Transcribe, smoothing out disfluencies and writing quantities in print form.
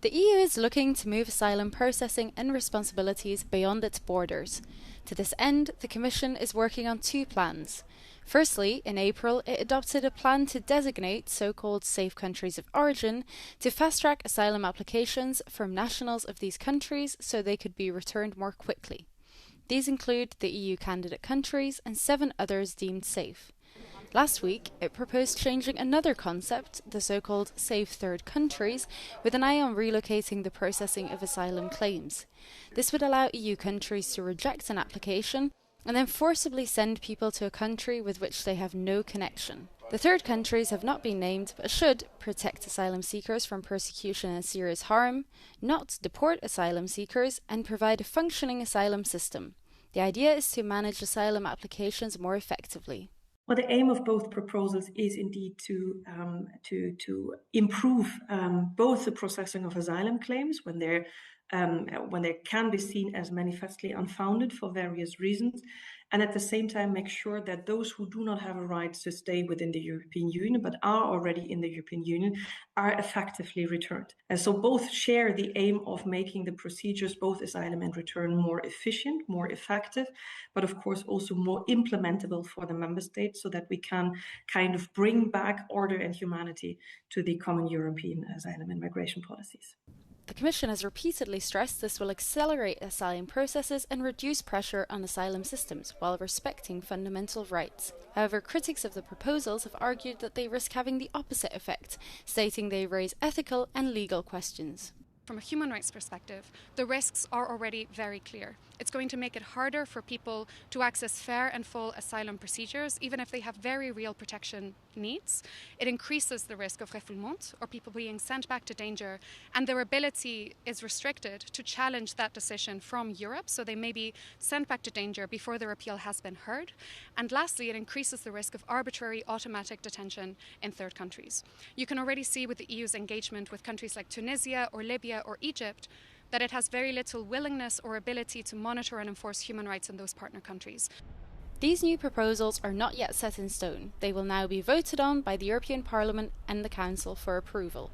The EU is looking to move asylum processing and responsibilities beyond its borders. To this end, the Commission is working on two plans. Firstly, in April, it adopted a plan to designate so-called safe countries of origin to fast-track asylum applications from nationals of these countries so they could be returned more quickly. These include the EU candidate countries and 7 others deemed safe. Last week, it proposed changing another concept, the so-called safe third countries, with an eye on relocating the processing of asylum claims. This would allow EU countries to reject an application and then forcibly send people to a country with which they have no connection. The third countries have not been named, but should protect asylum seekers from persecution and serious harm, not deport asylum seekers, and provide a functioning asylum system. The idea is to manage asylum applications more effectively. Well, the aim of both proposals is indeed to improve both the processing of asylum claims when they can be seen as manifestly unfounded for various reasons, and at the same time make sure that those who do not have a right to stay within the European Union but are already in the European Union are effectively returned. And so both share the aim of making the procedures, both asylum and return, more efficient, more effective, but of course also more implementable for the member states so that we can kind of bring back order and humanity to the common European asylum and migration policies. The Commission has repeatedly stressed this will accelerate asylum processes and reduce pressure on asylum systems while respecting fundamental rights. However, critics of the proposals have argued that they risk having the opposite effect, stating they raise ethical and legal questions. From a human rights perspective, the risks are already very clear. It's going to make it harder for people to access fair and full asylum procedures, even if they have very real protection needs. It increases the risk of refoulement, or people being sent back to danger, and their ability is restricted to challenge that decision from Europe, so they may be sent back to danger before their appeal has been heard. And lastly, it increases the risk of arbitrary automatic detention in third countries. You can already see with the EU's engagement with countries like Tunisia or Libya or Egypt that it has very little willingness or ability to monitor and enforce human rights in those partner countries. These new proposals are not yet set in stone. They will now be voted on by the European Parliament and the Council for approval.